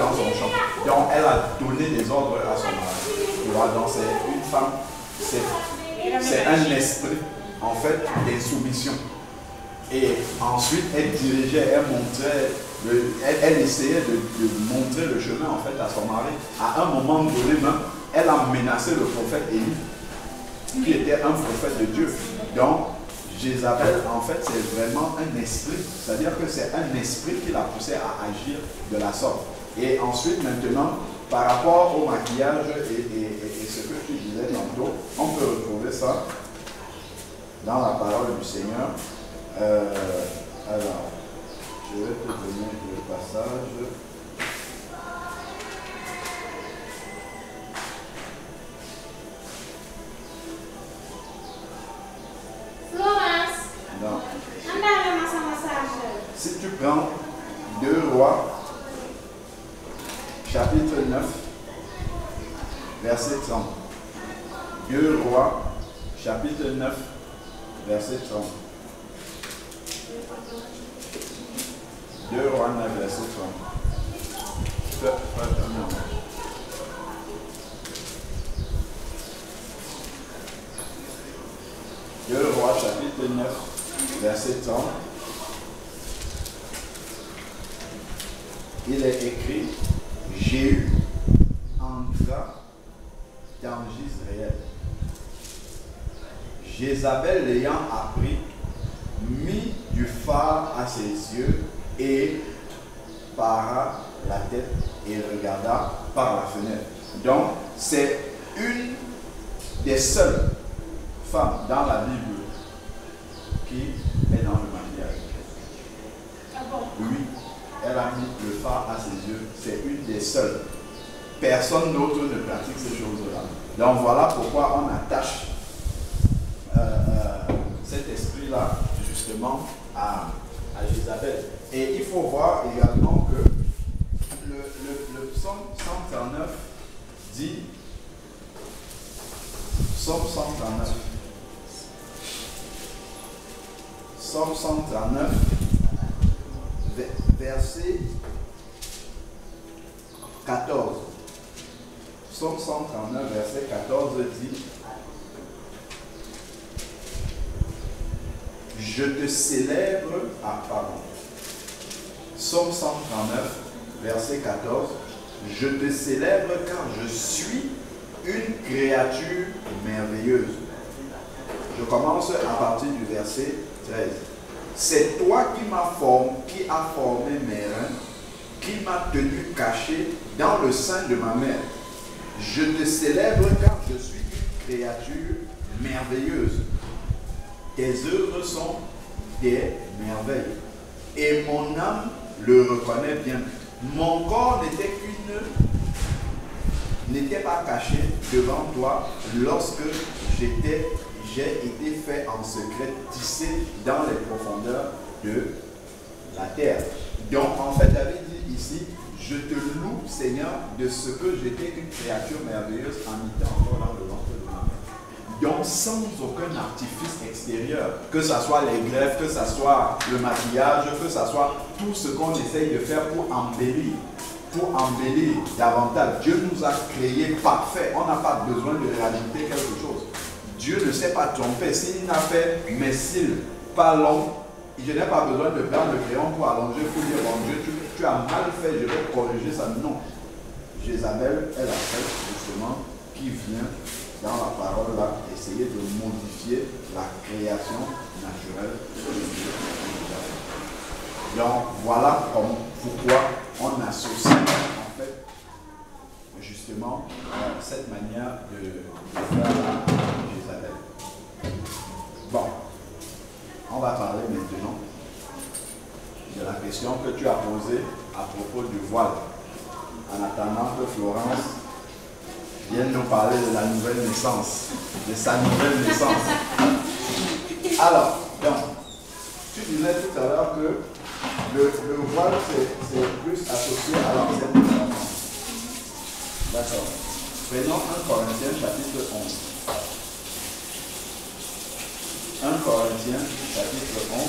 dans son champ. Donc elle a donné des ordres à son mari. Voilà, donc c'est une femme, c'est un esprit en fait d'insoumission. Et ensuite elle dirigeait, elle montrait, elle essayait de montrer le chemin en fait à son mari. À un moment donné même, elle a menacé le prophète Élie, qui était un prophète de Dieu. Donc Jézabel, en fait, c'est vraiment un esprit. C'est-à-dire que c'est un esprit qui l'a poussé à agir de la sorte. Et ensuite, maintenant, par rapport au maquillage et ce que tu disais tantôt, on peut retrouver ça dans la parole du Seigneur. Alors, je vais te donner le passage. Non. Si tu prends 2 Rois, chapitre 9, verset 30. 2 Rois, chapitre 9, verset 30. 2 Rois 9, verset 30. 2 Rois, chapitre 9, verset 30. Il est écrit, Jéhu entra dans Jezréel. Jézabel l'ayant appris, mit du phare à ses yeux et para la tête et regarda par la fenêtre. Donc, c'est une des seules femmes dans la Bible qui est dans le mariage. Ah bon? Oui, elle a mis le phare à ses yeux. C'est une des seules. Personne d'autre ne pratique ces choses-là. Donc voilà pourquoi on attache cet esprit-là justement à Jézabel. Et il faut voir également que le psaume 139 dit, psaume 139, psaume 139, verset 14. Psaume 139, verset 14 dit, je te célèbre, Psaume 139, verset 14, je te célèbre car je suis une créature merveilleuse. Je commence à partir du verset 13. C'est toi qui as formé mes reins, qui m'as tenu caché dans le sein de ma mère. Je te célèbre car je suis une créature merveilleuse. Tes œuvres sont des merveilles. Et mon âme le reconnaît bien. Mon corps n'était pas caché devant toi lorsque j'ai été fait en secret, tissé dans les profondeurs de la terre. Donc en fait, David dit ici, je te loue Seigneur de ce que j'étais une créature merveilleuse en étant encore dans le ventre de ma mère. Donc sans aucun artifice extérieur, que ce soit les greffes, que ce soit le maquillage, que ce soit tout ce qu'on essaye de faire pour embellir davantage. Dieu nous a créés parfaits, on n'a pas besoin de rajouter quelque chose. Dieu ne s'est pas trompé. S'il n'a fait mes cils pas longs, je n'ai pas besoin de prendre le crayon pour allonger, pour dire, bon Dieu, tu as mal fait, je vais corriger ça. Non. Jézabel est la fête, justement, qui vient dans la parole là, essayer de modifier la création naturelle de Dieu. Donc, voilà pourquoi on associe, en fait, justement, cette manière de faire à Jézabel. Bon. On va parler maintenant de la question que tu as posée à propos du voile. En attendant que Florence vienne nous parler de la nouvelle naissance, de sa nouvelle naissance. Alors, donc, tu disais tout à l'heure que le voile, c'est plus associé à l'Ancien Testament. D'accord. Prenons 1 Corinthiens chapitre 11. 1 Corinthiens, chapitre 11.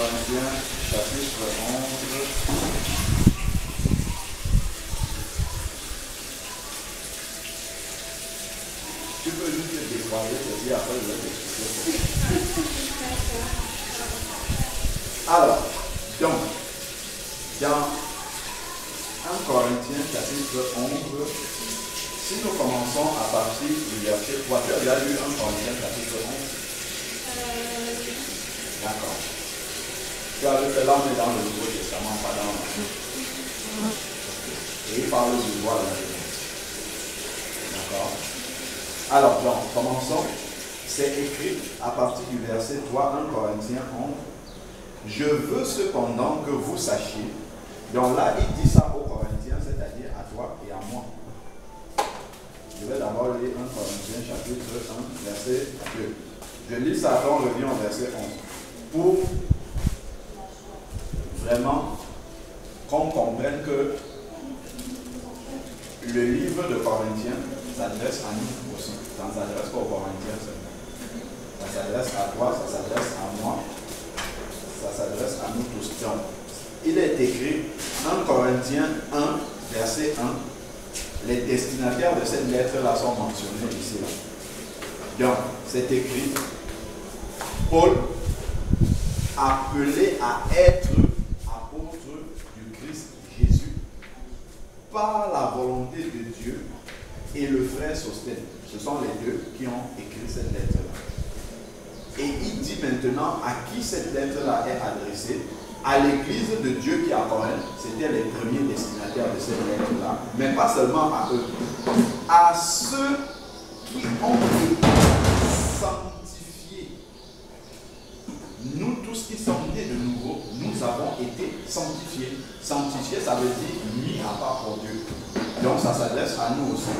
Corinthiens, chapitre 11. Tu peux juste le déclarer, et puis après je vais t'expliquer. Alors, donc, dans 1 Corinthiens, chapitre 11, si nous commençons à partir du verset 3, tu as déjà lu 1 Corinthiens, chapitre 11? D'accord. Tu as vu que là, on est dans le Nouveau Testament, pas dans l'Ancien. Et il parle du droit de la défense. D'accord. Alors, donc, commençons. C'est écrit à partir du verset 3, 1 Corinthiens 11. Je veux cependant que vous sachiez. Donc là, il dit ça aux Corinthiens, c'est-à-dire à toi et à moi. Je vais d'abord lire 1 Corinthiens chapitre 1, verset 2. Je lis ça, après on revient au verset 11. Pour vraiment qu'on comprenne que le livre de Corinthiens s'adresse à nous aussi. Ça ne s'adresse pas aux Corinthiens seulement. Ça s'adresse à toi, ça s'adresse à moi, ça s'adresse à nous tous. Donc, il est écrit 1 Corinthiens 1, verset 1. Les destinataires de cette lettre-là sont mentionnés ici. Là. Donc, c'est écrit Paul, appelé à être apôtre du Christ Jésus par la volonté de Dieu, et le frère Sostène. Ce sont les deux qui ont écrit cette lettre-là. Et il dit maintenant à qui cette lettre-là est adressée. À l'église de Dieu qui est à Corinthe, c'était les premiers destinataires de cette lettre-là, mais pas seulement à eux. À ceux qui ont été sanctifiés. Nous tous qui sommes nés de nouveau, nous avons été sanctifiés. Sanctifiés, ça veut dire mis à part pour Dieu. Donc ça s'adresse à nous aussi.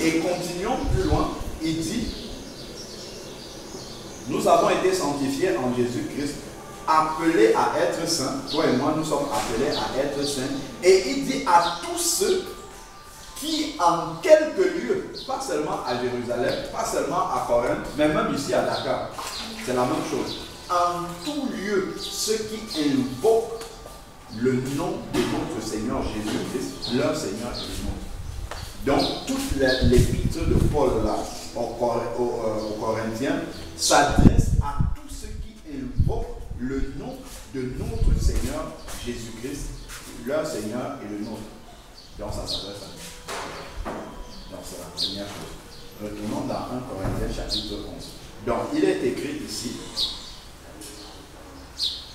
Et continuons plus loin, il dit, nous avons été sanctifiés en Jésus-Christ, appelés à être saints. Toi et moi, nous sommes appelés à être saints. Et il dit à tous ceux qui, en quelques lieux, pas seulement à Jérusalem, pas seulement à Corinthe, mais même ici à Dakar, c'est la même chose. En tout lieu, ceux qui invoquent le nom de notre Seigneur Jésus-Christ, leur Seigneur est le nôtre. Donc, toute l'épître de Paul là, aux Corinthiens s'adresse à tous ceux qui invoquent le nom de notre Seigneur Jésus-Christ, leur Seigneur et le nôtre. Donc ça s'adresse à nous. Donc c'est la première chose. Retournons dans 1 Corinthiens chapitre 11. Donc il est écrit ici,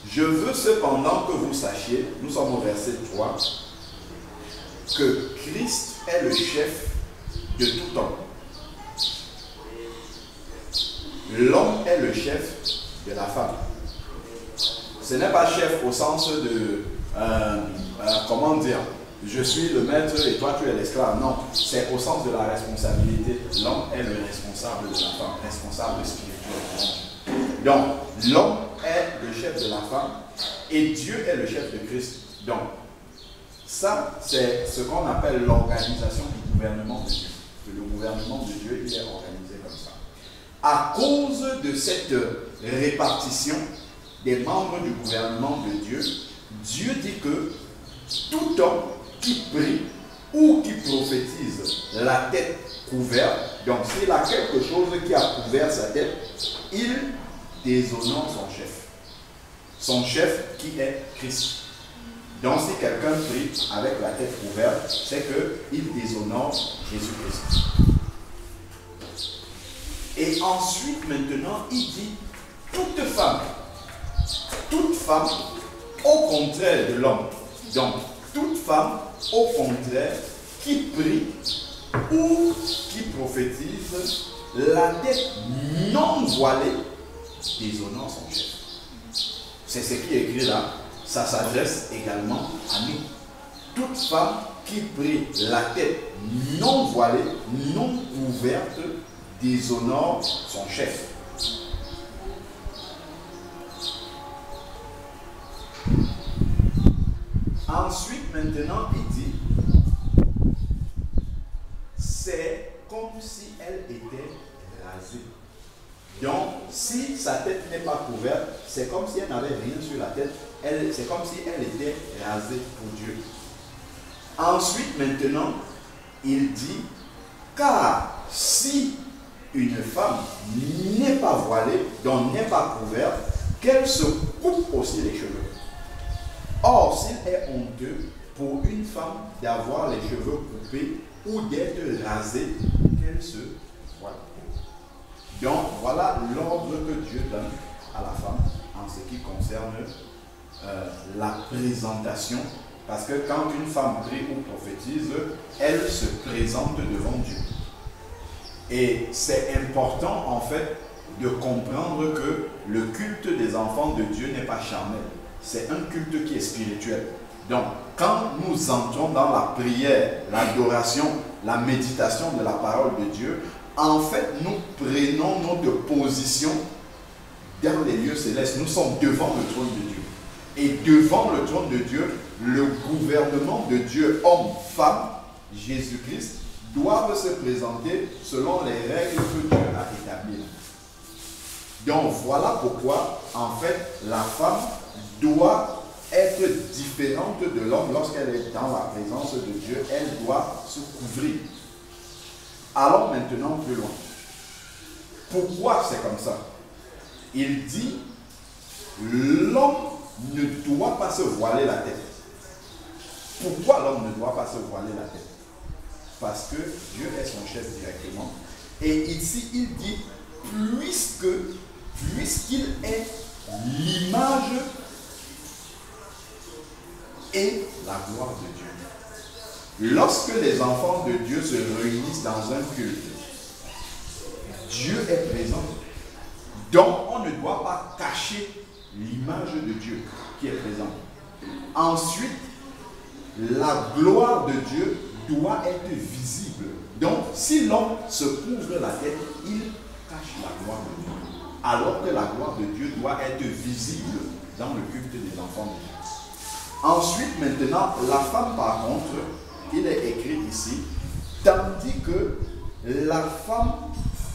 je veux cependant que vous sachiez, nous sommes au verset 3, que Christ est le chef de tout homme. L'homme est le chef de la femme. Ce n'est pas chef au sens de, comment dire, je suis le maître et toi tu es l'esclave. Non, c'est au sens de la responsabilité. L'homme est le responsable de la femme, responsable spirituel. Donc, l'homme est le chef de la femme et Dieu est le chef de Christ. Donc, ça, c'est ce qu'on appelle l'organisation du gouvernement de Dieu. Le gouvernement de Dieu, il est organisé comme ça. À cause de cette répartition des membres du gouvernement de Dieu, Dieu dit que tout homme qui prie ou qui prophétise la tête couverte, donc s'il a quelque chose qui a couvert sa tête, il déshonore son chef. Son chef qui est Christ. Donc si quelqu'un prie avec la tête couverte, c'est qu'il déshonore Jésus-Christ. Et ensuite, maintenant, il dit toute femme au contraire de l'homme. Donc, toute femme au contraire qui prie ou qui prophétise la tête non voilée déshonore son chef. C'est ce qui est écrit là. Ça s'adresse également à nous. Toute femme qui prie la tête non voilée, non couverte, déshonore son chef. Ensuite, maintenant, il dit, c'est comme si elle était rasée. Donc, si sa tête n'est pas couverte, c'est comme si elle n'avait rien sur la tête. C'est comme si elle était rasée pour Dieu. Ensuite, maintenant, il dit, car si une femme n'est pas voilée, donc n'est pas couverte, qu'elle se coupe aussi les cheveux. Or, s'il est honteux pour une femme d'avoir les cheveux coupés ou d'être rasée, qu'elle se voile. Donc, voilà l'ordre que Dieu donne à la femme en ce qui concerne la présentation. Parce que quand une femme prie ou prophétise, elle se présente devant Dieu. Et c'est important en fait de comprendre que le culte des enfants de Dieu n'est pas charnel. C'est un culte qui est spirituel. Donc, quand nous entrons dans la prière, l'adoration, la méditation de la parole de Dieu, en fait, nous prenons notre position dans les lieux célestes. Nous sommes devant le trône de Dieu. Et devant le trône de Dieu, le gouvernement de Dieu, homme, femme, Jésus-Christ, doivent se présenter selon les règles que Dieu a établies. Donc voilà pourquoi, en fait, la femme doit être différente de l'homme lorsqu'elle est dans la présence de Dieu. Elle doit se couvrir. Allons maintenant plus loin. Pourquoi c'est comme ça? Il dit, l'homme ne doit pas se voiler la tête. Pourquoi l'homme ne doit pas se voiler la tête? Parce que Dieu est son chef directement. Et ici, il dit, puisqu'il est l'image et la gloire de Dieu. Lorsque les enfants de Dieu se réunissent dans un culte, Dieu est présent. Donc, on ne doit pas cacher l'image de Dieu qui est présente. Ensuite, la gloire de Dieu doit être visible. Donc, si l'homme se couvre la tête, il cache la gloire de Dieu. Alors que la gloire de Dieu doit être visible dans le culte des enfants de Dieu. Ensuite, maintenant, la femme, par contre, il est écrit ici, tandis que la femme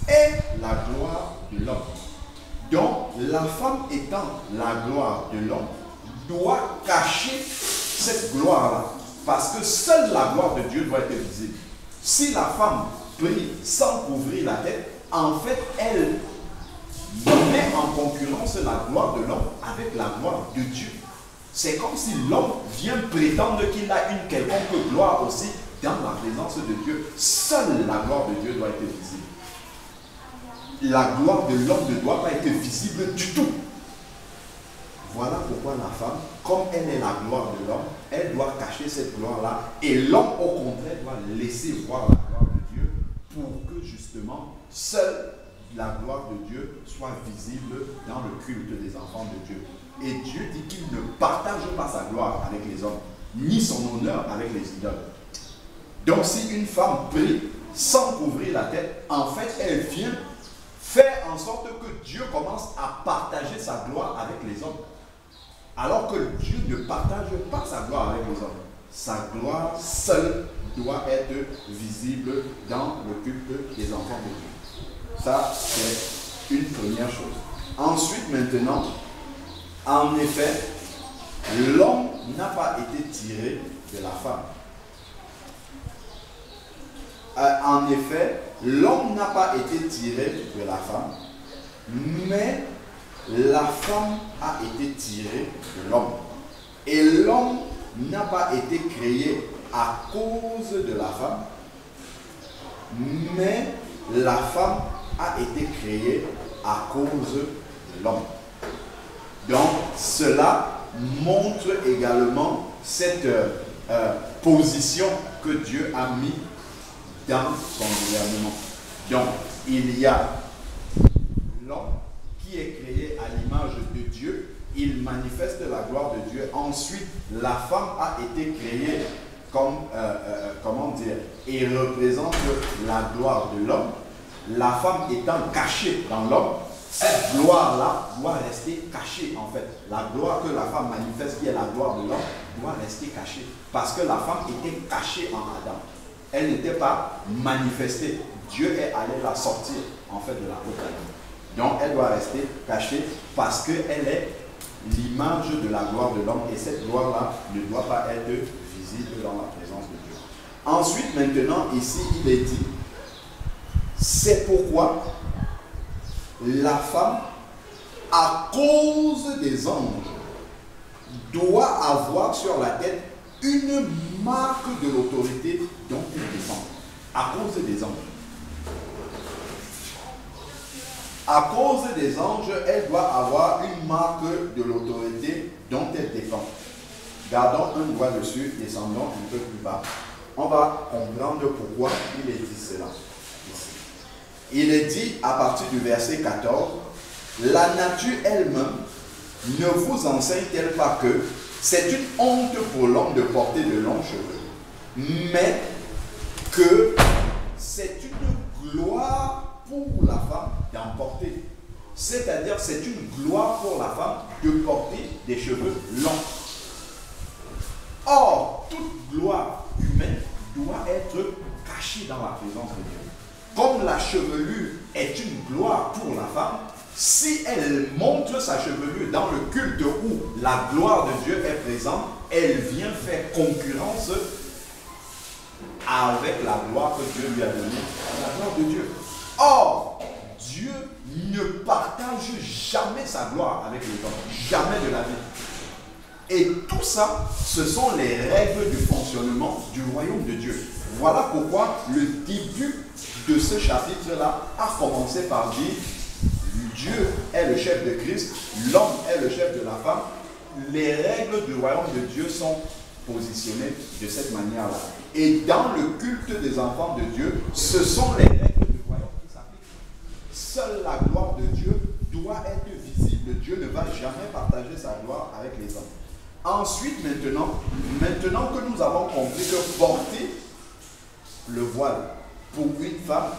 est la gloire de l'homme. Donc, la femme étant la gloire de l'homme, doit cacher cette gloire-là. Parce que seule la gloire de Dieu doit être visible. Si la femme prie sans couvrir la tête, en fait, elle met en concurrence la gloire de l'homme avec la gloire de Dieu. C'est comme si l'homme vient prétendre qu'il a une quelconque gloire aussi dans la présence de Dieu. Seule la gloire de Dieu doit être visible. La gloire de l'homme ne doit pas être visible du tout. Voilà pourquoi la femme, comme elle est la gloire de l'homme, elle doit cacher cette gloire-là. Et l'homme, au contraire, doit laisser voir la gloire de Dieu pour que justement, seule la gloire de Dieu soit visible dans le culte des enfants de Dieu. Et Dieu dit qu'il ne partage pas sa gloire avec les hommes, ni son honneur avec les idoles. Donc si une femme prie sans couvrir la tête, en fait, elle vient faire en sorte que Dieu commence à partager sa gloire avec les hommes. Alors que Dieu ne partage pas sa gloire avec les hommes. Sa gloire seule doit être visible dans le culte des enfants de Dieu. Ça, c'est une première chose. Ensuite, maintenant, en effet, l'homme n'a pas été tiré de la femme. En effet, l'homme n'a pas été tiré de la femme, mais la femme a été tirée de l'homme. Et l'homme n'a pas été créé à cause de la femme, mais la femme a été créée à cause de l'homme. Donc, cela montre également cette position que Dieu a mis dans son gouvernement. Donc, il y a l'homme qui est créé à l'image de Dieu, il manifeste la gloire de Dieu. Ensuite, la femme a été créée comme, comment dire, et représente la gloire de l'homme. La femme étant cachée dans l'homme, cette gloire-là doit rester cachée en fait. La gloire que la femme manifeste, qui est la gloire de l'homme, doit rester cachée. Parce que la femme était cachée en Adam. Elle n'était pas manifestée. Dieu est allé la sortir en fait de la côte d'Adam. Donc elle doit rester cachée parce qu'elle est l'image de la gloire de l'homme et cette gloire-là ne doit pas être visible dans la présence de Dieu. Ensuite, maintenant, ici, il est dit, c'est pourquoi la femme, à cause des anges, doit avoir sur la tête une marque de l'autorité dont elle dépend. À cause des anges. À cause des anges, elle doit avoir une marque de l'autorité dont elle dépend. Gardons un doigt dessus, descendons un peu plus bas. On va comprendre pourquoi il est dit cela. Il est dit à partir du verset 14, la nature elle-même ne vous enseigne-t-elle pas que c'est une honte pour l'homme de porter de longs cheveux, mais que c'est une gloire pour la femme d'en porter. C'est-à-dire c'est une gloire pour la femme de porter des cheveux longs. Or, toute gloire humaine doit être cachée dans la présence de Dieu. Comme la chevelure est une gloire pour la femme, si elle montre sa chevelure dans le culte où la gloire de Dieu est présente, elle vient faire concurrence avec la gloire que Dieu lui a donnée, la gloire de Dieu. Or, Dieu ne partage jamais sa gloire avec les hommes, jamais de la vie. Et tout ça, ce sont les règles du fonctionnement du royaume de Dieu. Voilà pourquoi le début de ce chapitre-là a commencé par dire Dieu est le chef de Christ, l'homme est le chef de la femme. Les règles du royaume de Dieu sont positionnées de cette manière-là. Et dans le culte des enfants de Dieu, ce sont les règles du royaume qui s'appliquent. Seule la gloire de Dieu doit être visible. Dieu ne va jamais partager sa gloire avec les hommes. Ensuite, maintenant que nous avons compris que porter le voile pour une femme,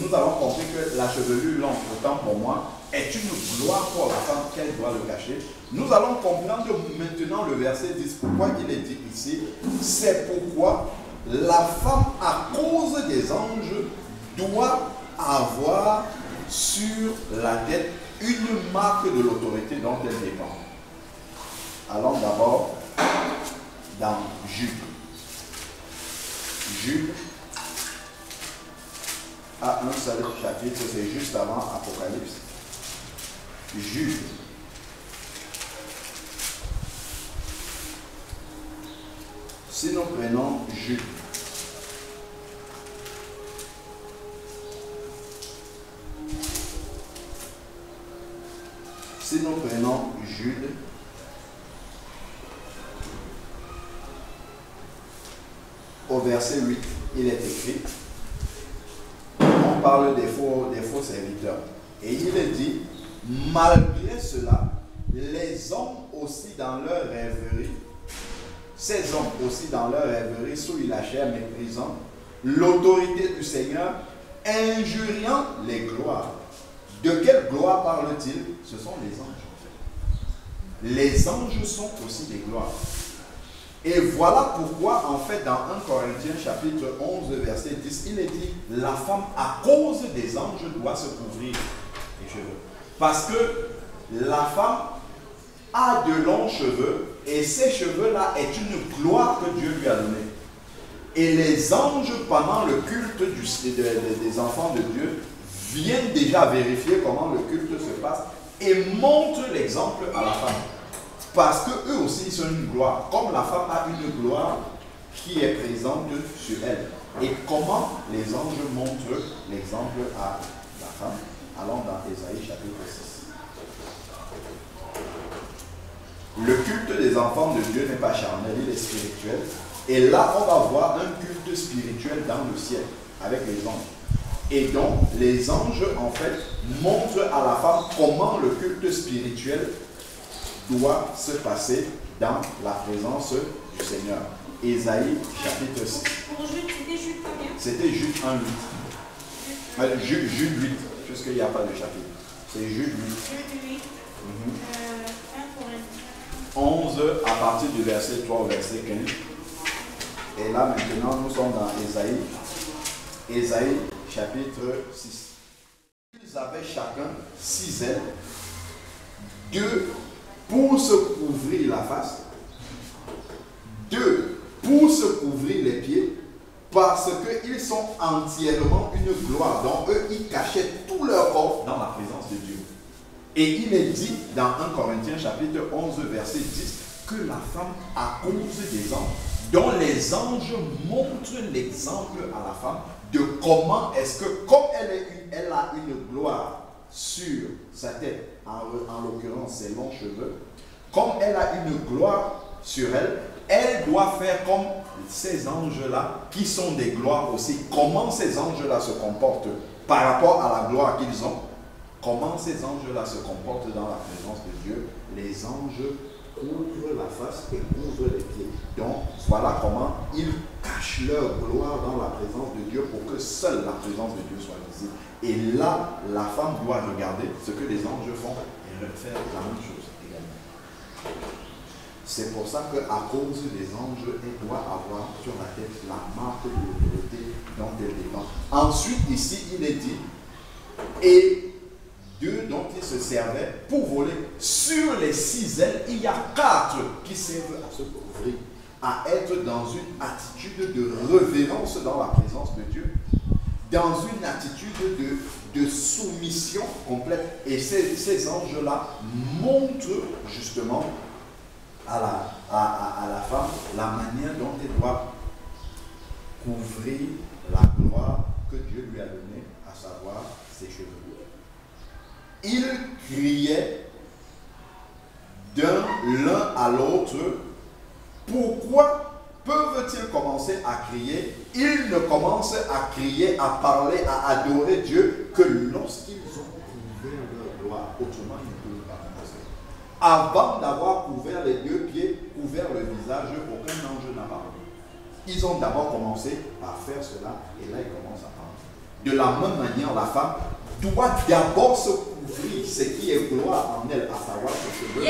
nous avons compris que la chevelure longue, autant pour moi, est une gloire pour la femme qu'elle doit le cacher. Nous allons comprendre maintenant le verset 10. Pourquoi il est dit ici, c'est pourquoi la femme, à cause des anges, doit avoir sur la tête une marque de l'autorité dont elle dépend. Allons d'abord dans Jude. Jude a un seul chapitre, c'est juste avant Apocalypse. Jude. Si nous prenons Jude, au verset 8, il est écrit, on parle des faux serviteurs. Et il est dit, malgré cela, les hommes aussi dans leur rêverie, ces hommes aussi dans leur rêverie, souillent la chair, méprisant l'autorité du Seigneur, injuriant les gloires. De quelle gloire parle-t-il? Ce sont les anges. Les anges sont aussi des gloires. Et voilà pourquoi, en fait, dans 1 Corinthiens chapitre 11, verset 10, il est dit, la femme, à cause des anges, doit se couvrir les cheveux. Parce que la femme a de longs cheveux, et ces cheveux-là est une gloire que Dieu lui a donnée. Et les anges, pendant le culte des enfants de Dieu, viennent déjà vérifier comment le culte se passe et montrent l'exemple à la femme. Parce qu'eux aussi, ils sont une gloire. Comme la femme a une gloire qui est présente sur elle. Et comment les anges montrent l'exemple à la femme? Allons dans Ésaïe chapitre 6. Le culte des enfants de Dieu n'est pas charnel, il est spirituel. Et là, on va voir un culte spirituel dans le ciel, avec les anges. Et donc, les anges, en fait, montrent à la femme comment le culte spirituel doit se passer dans la présence du Seigneur. Ésaïe chapitre 6. Pour Jude, c'était Jude combien? C'était Jude 1, 8. Jude 8, puisqu'il n'y a pas de chapitre. C'est Jude 8. Jude 8. 1 Corinthiens 11 à partir du verset 3 au verset 15. Et là maintenant nous sommes dans Ésaïe chapitre 6. ils avaient chacun 6 ailes, 2 pour se couvrir la face, 2 pour se couvrir les pieds, parce qu'ils sont entièrement une gloire. Donc eux, ils cachaient tout leur corps dans la présence de Dieu. Et il est dit dans 1 Corinthiens chapitre 11 verset 10 que la femme, à cause des anges, dont les anges montrent l'exemple à la femme de comment est-ce que, comme elle a une gloire sur sa tête, en l'occurrence ses longs cheveux, comme elle a une gloire sur elle, elle doit faire comme ces anges-là, qui sont des gloires aussi. Comment ces anges-là se comportent par rapport à la gloire qu'ils ont? Comment ces anges-là se comportent dans la présence de Dieu? Les anges couvrent la face et couvrent les pieds. Donc, voilà comment ils cachent leur gloire dans la présence de Dieu pour que seule la présence de Dieu soit visible. Et là, la femme doit regarder ce que les anges font et faire la même chose également. C'est pour ça qu'à cause des anges, elle doit avoir sur la tête la marque de l'autorité dont elle dépend. Ensuite, ici, il est dit, et d'eux dont ils se servaient pour voler. Sur les 6 ailes, il y a 4 qui servent à se couvrir, à être dans une attitude de révérence dans la présence de Dieu, dans une attitude de soumission complète. Et ces anges-là montrent justement à la femme la manière dont elle doit couvrir la gloire que Dieu lui a donnée, à savoir ses cheveux. Ils criaient l'un à l'autre. Pourquoi peuvent-ils commencer à crier? Ils ne commencent à crier, à parler, à adorer Dieu que lorsqu'ils ont couvert leur gloire. Autrement, ils ne peuvent pas commencer. Avant d'avoir couvert les 2 pieds, couvert le visage, aucun ange n'a parlé. Ils ont d'abord commencé à faire cela et là ils commencent à parler. De la même manière, la femme doit d'abord se couvrir ce qui est gloire en elle, à savoir ses cheveux,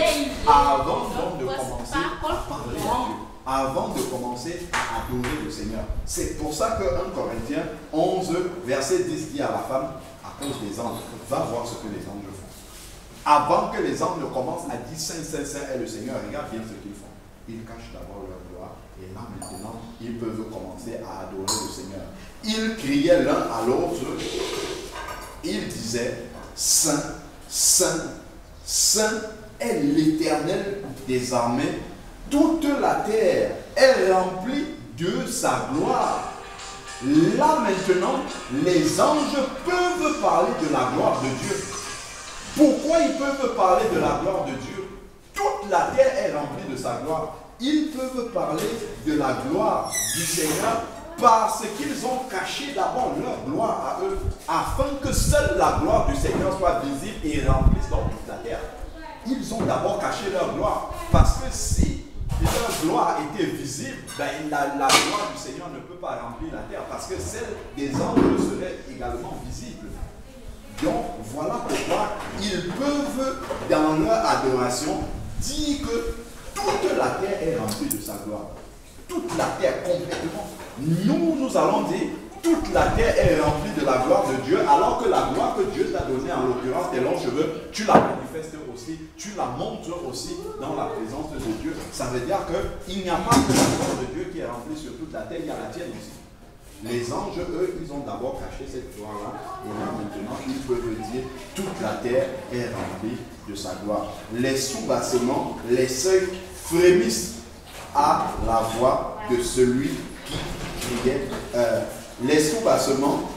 avant donc de commencer à parler à Dieu, avant de commencer à adorer le Seigneur. C'est pour ça que 1 Corinthiens 11, verset 10 dit à la femme, à cause des anges, va voir ce que les anges font. Avant que les anges ne commencent à dire Saint, Saint, Saint est le Seigneur, regarde bien ce qu'ils font. Ils cachent d'abord leur gloire et là maintenant, ils peuvent commencer à adorer le Seigneur. Ils criaient l'un à l'autre, ils disaient Saint, Saint, Saint est l'Éternel des armées. Toute la terre est remplie de sa gloire. Là maintenant, les anges peuvent parler de la gloire de Dieu. Pourquoi ils peuvent parler de la gloire de Dieu? Toute la terre est remplie de sa gloire. Ils peuvent parler de la gloire du Seigneur parce qu'ils ont caché d'abord leur gloire à eux, afin que seule la gloire du Seigneur soit visible et remplisse donc toute la terre. Ils ont d'abord caché leur gloire, parce que si leur gloire était visible, ben la gloire du Seigneur ne peut pas remplir la terre, parce que celle des anges serait également visible. Donc voilà pourquoi ils peuvent, dans leur adoration, dire que toute la terre est remplie de sa gloire. Toute la terre complètement. Nous allons dire, toute la terre est remplie de la gloire de Dieu, alors que la gloire que Dieu t'a donnée, en l'occurrence tes longs cheveux, tu la manifestes aussi, tu la montres aussi dans la présence de Dieu. Ça veut dire qu'il n'y a pas que la gloire de Dieu qui est remplie sur toute la terre, il y a la tienne aussi. Les anges, eux, ils ont d'abord caché cette gloire-là, et là maintenant, ils peuvent dire, toute la terre est remplie de sa gloire. Les sous-bassements, les seuils frémissent à la voix de celui qui criait. Les sous-bassements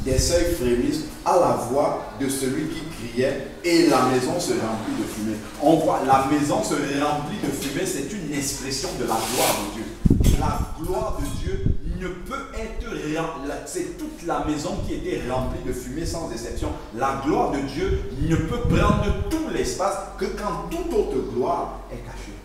des seuils frémissent à la voix de celui qui criait et la maison se remplit de fumée. On voit, la maison se remplit de fumée, c'est une expression de la gloire de Dieu. La gloire de Dieu ne peut être, c'est toute la maison qui était remplie de fumée sans exception. La gloire de Dieu ne peut prendre tout l'espace que quand toute autre gloire est cachée.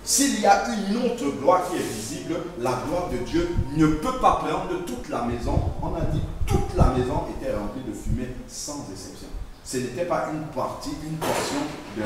S'il y a une autre gloire qui est visible, la gloire de Dieu ne peut pas prendre toute la maison. On a dit toute la maison était remplie de fumée sans exception. Ce n'était pas une partie, une portion de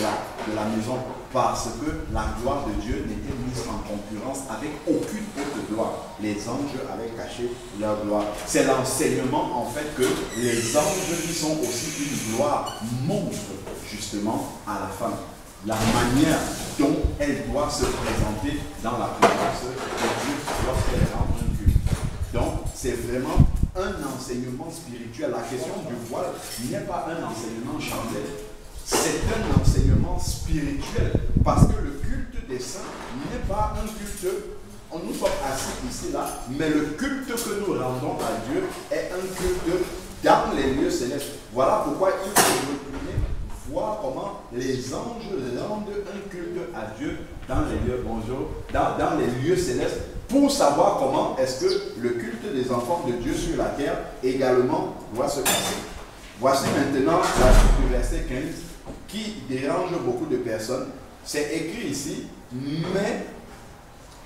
la maison. parce que la gloire de Dieu n'était mise en concurrence avec aucune autre gloire. Les anges avaient caché leur gloire. C'est l'enseignement en fait que les anges qui sont aussi une gloire montrent justement à la femme la manière dont elle doit se présenter dans la présence de Dieu lorsqu'elle rend un culte. Donc c'est vraiment un enseignement spirituel. La question du voile n'est pas un enseignement charnel. C'est un enseignement spirituel parce que le culte des saints n'est pas un culte, nous sommes assis ici là, mais le culte que nous rendons à Dieu est un culte dans les lieux célestes. Voilà pourquoi il faut retourner voir comment les anges rendent un culte à Dieu dans les lieux, dans les lieux célestes, pour savoir comment est-ce que le culte des enfants de Dieu sur la terre également doit se passer. Voici maintenant la suite du verset 15 qui dérange beaucoup de personnes. C'est écrit ici, mais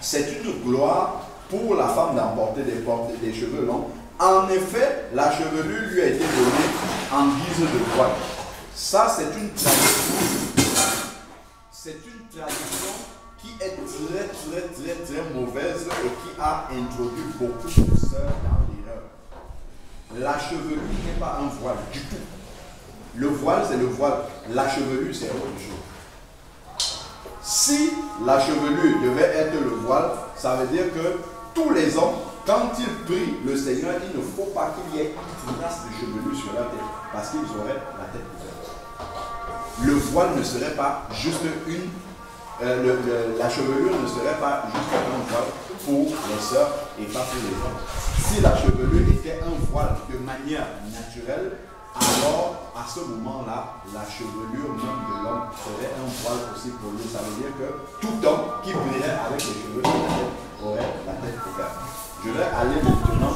c'est une gloire pour la femme d'emporter des cheveux longs. En effet, la chevelure lui a été donnée en guise de voile. Ça, c'est une tradition. C'est une tradition qui est très mauvaise et qui a introduit beaucoup de sœurs dans l'erreur. La chevelure n'est pas un voile du tout. Le voile, c'est le voile. La chevelure, c'est autre chose. Si la chevelure devait être le voile, ça veut dire que tous les hommes, quand ils prient le Seigneur, il ne faut pas qu'il y ait une trace de chevelure sur la tête, parce qu'ils auraient la tête couverte. Le voile ne serait pas juste une... la chevelure ne serait pas juste un voile pour les sœurs et pas pour les hommes. Si la chevelure était un voile de manière naturelle, alors à ce moment-là, la chevelure même de l'homme serait un voile aussi pour lui. Ça veut dire que tout homme qui brillerait avec les cheveux sur la tête aurait la tête couverte. Je vais aller maintenant.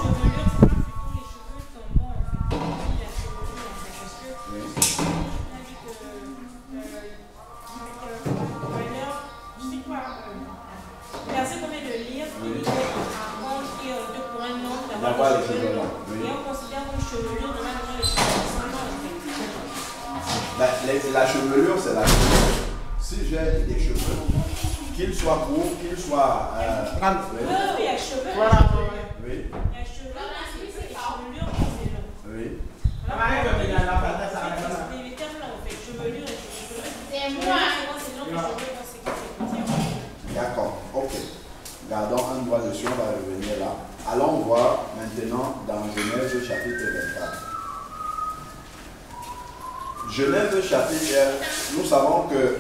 D'avoir les cheveux longs. Oui. Et on considère comme chevelure de la les cheveux la chevelure, c'est la chevelure. Si j'ai des cheveux, qu'ils soient courts, qu'ils soient... oui, il y a cheveux. Voilà. Il Oui. y a cheveux, c'est et chevelure, c'est long. Oui. Les termes là, on fait chevelure et cheveux. C'est moi. C'est long, les cheveux, c'est D'accord, ok. Gardons un doigt dessus, on va revenir là. Allons voir maintenant dans Genèse chapitre 24. Genèse chapitre, nous savons que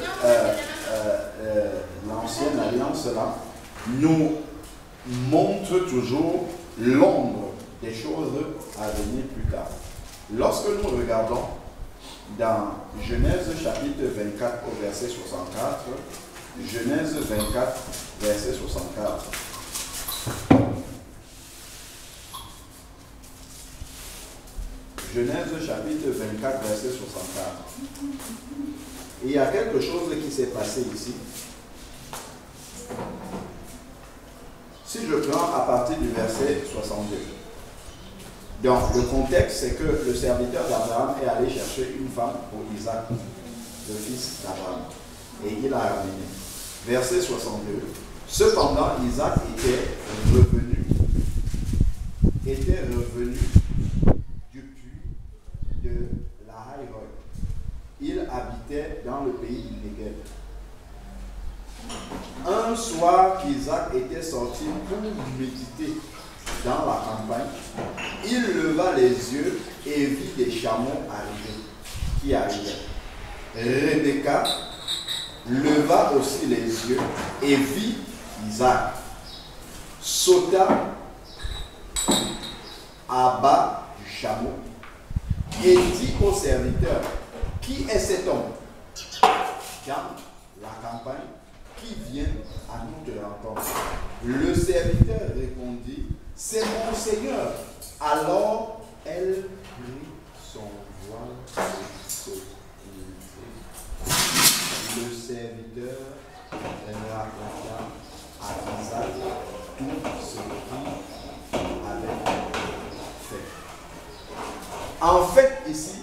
l'ancienne alliance là nous montre toujours l'ombre des choses à venir plus tard. Lorsque nous regardons dans Genèse chapitre 24 au verset 64, Genèse 24 verset 64. Genèse chapitre 24 verset 64. Il y a quelque chose qui s'est passé ici. Si je prends à partir du verset 62. Donc le contexte c'est que le serviteur d'Abraham est allé chercher une femme pour Isaac, le fils d'Abraham. Et il l'a ramené. Verset 62. Cependant, Isaac était revenu du puits de la Haïroï. Il habitait dans le pays du Néguev. Un soir qu'Isaac était sorti pour méditer dans la campagne, il leva les yeux et vit des chameaux qui arrivaient. Rebecca leva aussi les yeux et vit Isaac, sauta à bas du chameau et dit au serviteur, qui est cet homme dans la campagne qui vient à nous te rencontrer? Le serviteur répondit, c'est mon Seigneur. Alors elle prit son voile et se levait. Le serviteur raconta à Isaac tout ce qu'il avait fait. En fait, ici,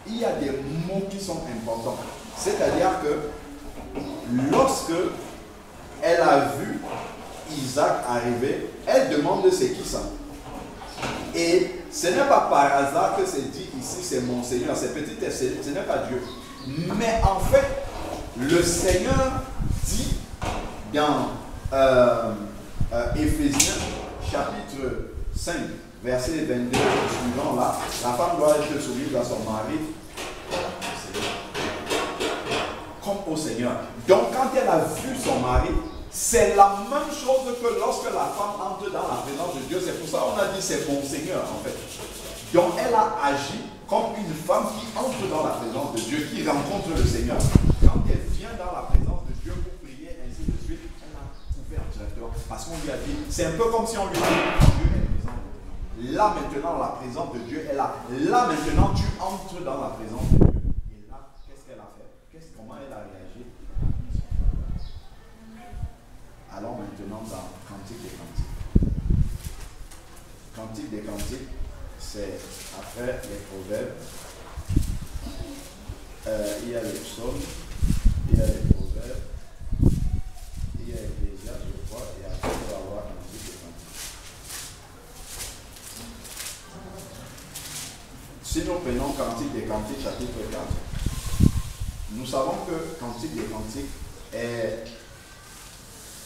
il y a des mots qui sont importants. C'est-à-dire que lorsque elle a vu Isaac arriver, elle demande c'est qui ça? Et ce n'est pas par hasard que c'est dit ici, c'est mon Seigneur, c'est petit, ce n'est pas Dieu. Mais en fait, le Seigneur dit dans Éphésiens chapitre 5, verset 22 suivant là, la femme doit être soumise à son mari comme au Seigneur. Donc quand elle a vu son mari, c'est la même chose que lorsque la femme entre dans la présence de Dieu. C'est pour ça qu'on a dit c'est mon Seigneur en fait. Donc elle a agi comme une femme qui entre dans la présence de Dieu, qui rencontre le Seigneur. Quand elle vient dans la présence de Dieu pour prier, ainsi de suite, elle a ouvert directement. Parce qu'on lui a dit, c'est un peu comme si on lui a dit, Dieu est présent. Là maintenant, la présence de Dieu est là. Là maintenant, tu entres dans la présence de Dieu. Et là, qu'est-ce qu'elle a fait? Comment elle a réagi? Allons maintenant dans Cantique des Cantiques. Cantique des Cantiques, c'est après les Proverbes. Il y a les psaumes, il y a les Proverbes, il y a Ecclésiaste, je crois, et après on va voir Cantique des Cantiques. Si nous prenons Cantique des Cantiques, chapitre 4, nous savons que Cantique des Cantiques est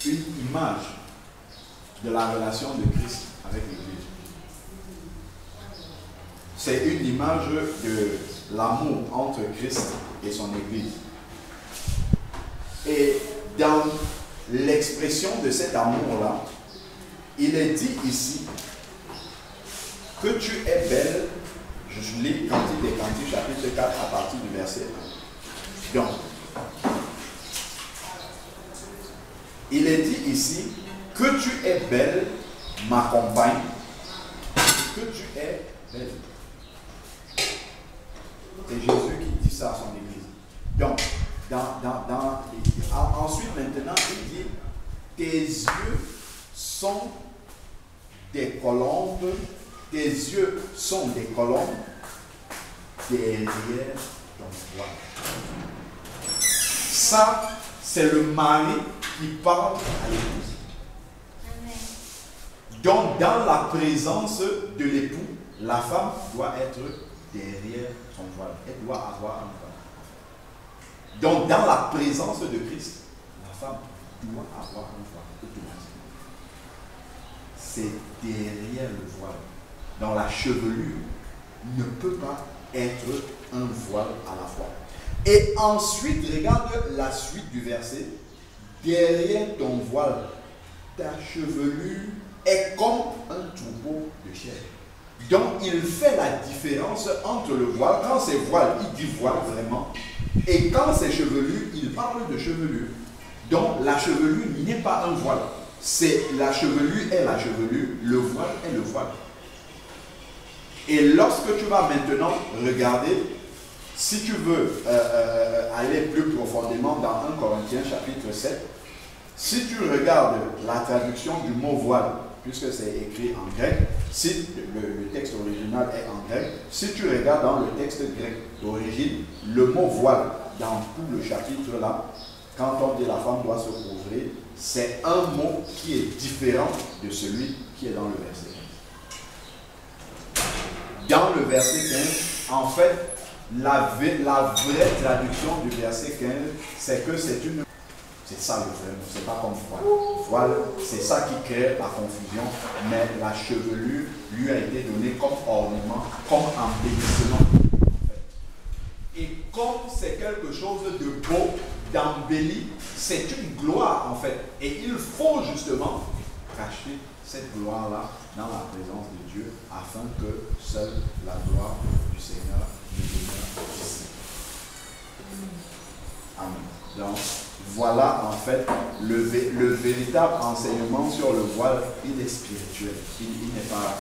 une image de la relation de Christ avec l'Église. C'est une image de l'amour entre Christ et son Église. Et dans l'expression de cet amour-là, il est dit ici que tu es belle. Je lis Cantique des Cantiques, chapitre 4, à partir du verset 1. Donc, il est dit ici que tu es belle, ma compagne, que tu es belle. C'est Jésus qui dit ça à son Église. Donc, ensuite maintenant, il dit, tes yeux sont des colombes, tes yeux sont des colombes derrière ton voile. Ça, c'est le mari qui parle à l'épouse. Donc, dans la présence de l'époux, la femme doit être derrière son voile. Elle doit avoir un voile. Donc, dans la présence de Christ, la femme doit avoir un voile automatiquement. C'est derrière le voile. Dans la chevelure, ne peut pas être un voile à la fois. Et ensuite, regarde la suite du verset. Derrière ton voile, ta chevelure est comme un troupeau de chair. Donc, il fait la différence entre le voile. Quand c'est voile, il dit voile vraiment. Et quand c'est chevelure, il parle de chevelure. Donc, la chevelure n'est pas un voile. C'est la chevelure est la chevelure, le voile est le voile. Et lorsque tu vas maintenant regarder, si tu veux aller plus profondément dans 1 Corinthiens chapitre 7, si tu regardes la traduction du mot voile, puisque c'est écrit en grec, si le texte original est en grec, si tu regardes dans le texte grec d'origine, le mot voile, dans tout le chapitre là, quand on dit la femme doit se couvrir, c'est un mot qui est différent de celui qui est dans le verset 15. Dans le verset 15, en fait, la vraie traduction du verset 15, c'est que c'est une... C'est ça le vrai mot, c'est pas comme voile. Voile, c'est ça qui crée la confusion, mais la chevelure lui a été donnée comme ornement, comme embellissement. Et comme c'est quelque chose de beau, d'embelli, c'est une gloire en fait. Et il faut justement cacher cette gloire-là dans la présence de Dieu afin que seule la gloire du Seigneur nous demeure ici. Amen. Donc, voilà en fait le véritable enseignement sur le voile. Il est spirituel. Il n'est pas...